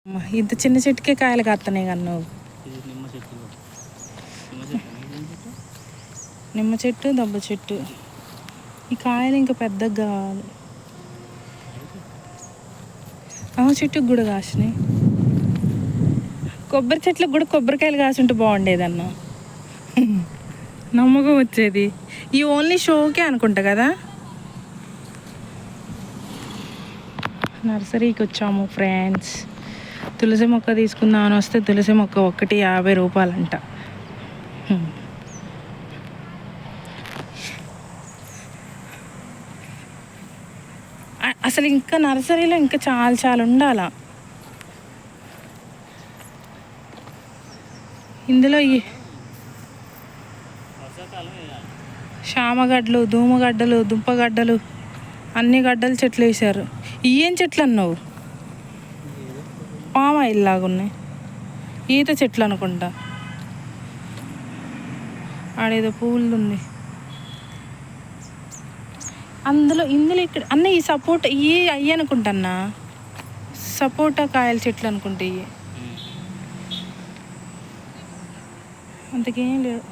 ఇంత చిన్న చెట్టుకే కాయలు కాస్తున్నాయి కదా నువ్వు. నిమ్మ చెట్టు దబ్బ చెట్టు. ఈ కాయలు ఇంకా పెద్దగా కావాలి. చెట్టుకు కూడా కాసినాయి. కొబ్బరి చెట్లకు కూడా కొబ్బరికాయలు కాసుంటే బాగుండేదన్న. నమ్మకం వచ్చేది. ఈ ఓన్లీ షోకే అనుకుంటా కదా. నర్సరీకి వచ్చాము ఫ్రెండ్స్. తులసి మొక్క తీసుకుందామని వస్తే తులసి మొక్క 150 రూపాయలంట. అసలు ఇంకా నర్సరీలో ఇంకా చాలా ఉండాల. ఇందులో ఈ శామగడ్డలు, దూమగడ్డలు, దుంపగడ్డలు, అన్ని గడ్డలు చెట్లు వేసారు. ఏం చెట్లు అన్నావు? పామాయిల్ లాగా ఉన్నాయి. ఈత చెట్లు అనుకుంటా. ఆడేదో పువ్వులు ఉంది ఇందులో ఇక్కడ అన్న. ఈ సపోటా అయ్యి అనుకుంటా. సపోటా కాయల చెట్లు అనుకుంటే ఇవి. అంతకేం లేదు.